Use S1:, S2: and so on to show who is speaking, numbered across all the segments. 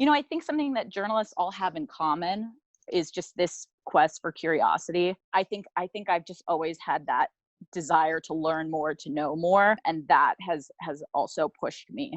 S1: I think something that journalists all have in common is just this quest for curiosity. I think I've just always had that desire to learn more, to know more, and that has also pushed me.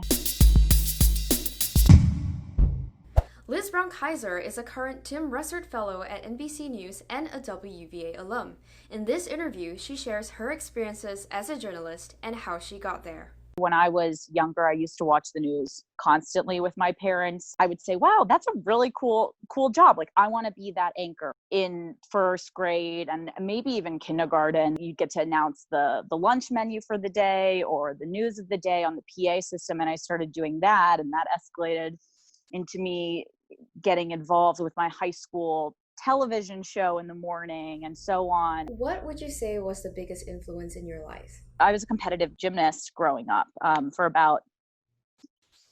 S2: Liz Brown-Kaiser is a current Tim Russert Fellow at NBC News and a WUVA alum. In this interview, she shares her experiences as a journalist and how she got there.
S1: When I was younger, I used to watch the news constantly with my parents. I would say, wow, that's a really cool job. Like, I want to be that anchor. In first grade and maybe even kindergarten, you get to announce the lunch menu for the day or the news of the day on the PA system. And I started doing that, and that escalated into me getting involved with my high school television show in the morning and so on.
S2: What would you say was the biggest influence in your life?
S1: I was a competitive gymnast growing up for about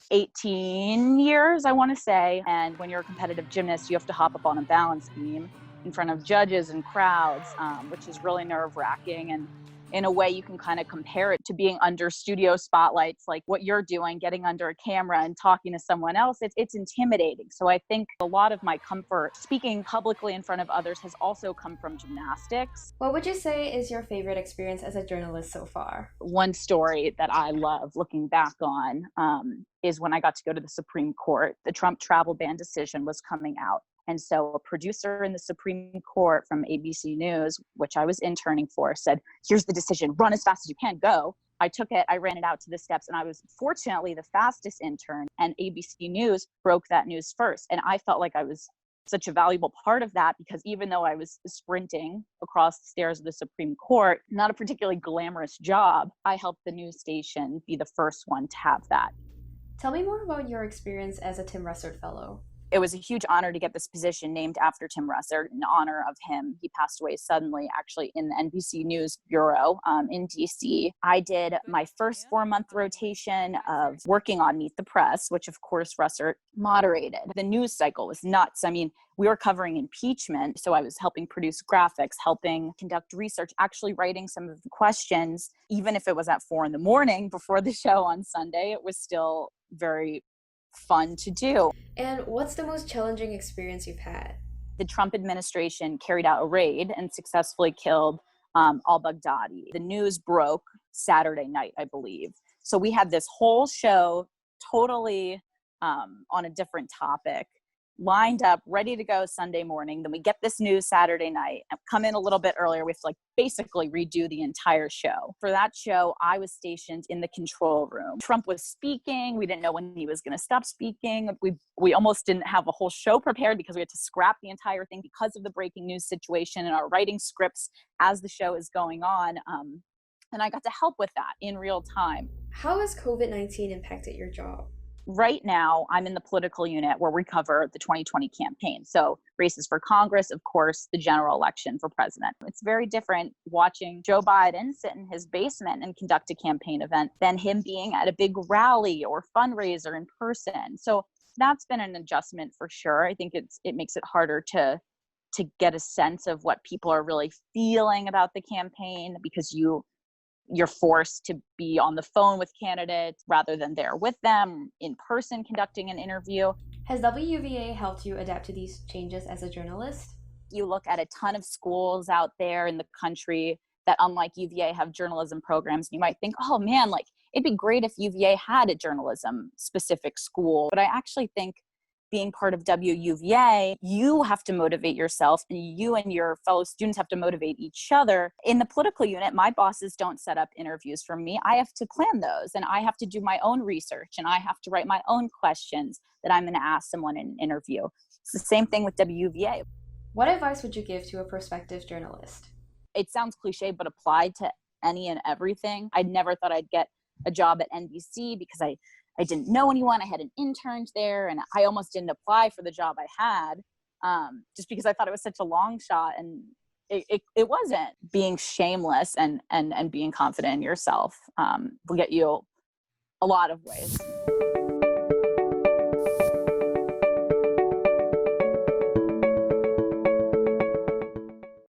S1: 18 years, I want to say. And when you're a competitive gymnast, you have to hop up on a balance beam in front of judges and crowds, which is really nerve-wracking. And in a way, you can kind of compare it to being under studio spotlights, like what you're doing, getting under a camera and talking to someone else. It's intimidating. So I think a lot of my comfort speaking publicly in front of others has also come from gymnastics.
S2: What would you say is your favorite experience as a journalist so far?
S1: One story that I love looking back on is when I got to go to the Supreme Court. The Trump travel ban decision was coming out. And so a producer in the Supreme Court from ABC News, which I was interning for, said, here's the decision, run as fast as you can, go. I took it, I ran it out to the steps, and I was fortunately the fastest intern, and ABC News broke that news first. And I felt like I was such a valuable part of that, because even though I was sprinting across the stairs of the Supreme Court, not a particularly glamorous job, I helped the news station be the first one to have that.
S2: Tell me more about your experience as a Tim Russert Fellow.
S1: It was a huge honor to get this position named after Tim Russert in honor of him. He passed away suddenly, actually, in the NBC News Bureau in DC. I did my first 4-month rotation of working on Meet the Press, which of course Russert moderated. The news cycle was nuts. I mean, we were covering impeachment, so I was helping produce graphics, helping conduct research, actually writing some of the questions. Even if it was at 4 a.m. before the show on Sunday, it was still very fun to do.
S2: And what's the most challenging experience you've had?
S1: The Trump administration carried out a raid and successfully killed al-Baghdadi. The news broke Saturday night, I believe. So we had this whole show totally on a different topic, lined up, ready to go Sunday morning. Then we get this news Saturday night and come in a little bit earlier. We have to basically redo the entire show. For that show, I was stationed in the control room. Trump was speaking. We didn't know when he was going to stop speaking. We almost didn't have a whole show prepared because we had to scrap the entire thing because of the breaking news situation, and our writing scripts as the show is going on. And I got to help with that in real time.
S2: How has COVID-19 impacted your job?
S1: Right now, I'm in the political unit where we cover the 2020 campaign. So races for Congress, of course, the general election for president. It's very different watching Joe Biden sit in his basement and conduct a campaign event than him being at a big rally or fundraiser in person. So that's been an adjustment for sure. I think it makes it harder to get a sense of what people are really feeling about the campaign, because you're forced to be on the phone with candidates rather than there with them in person conducting an interview.
S2: Has WUVA helped you adapt to these changes as a journalist?
S1: You look at a ton of schools out there in the country that, unlike UVA, have journalism programs. You might think, oh man, it'd be great if UVA had a journalism specific school. But I actually think being part of WUVA, you have to motivate yourself, and you and your fellow students have to motivate each other. In the political unit, my bosses don't set up interviews for me. I have to plan those, and I have to do my own research, and I have to write my own questions that I'm going to ask someone in an interview. It's the same thing with WUVA.
S2: What advice would you give to a prospective journalist?
S1: It sounds cliche, but applied to any and everything. I never thought I'd get a job at NBC because I didn't know anyone. I had an intern there, and I almost didn't apply for the job I had just because I thought it was such a long shot, and it wasn't. Being shameless and being confident in yourself will get you a lot of ways.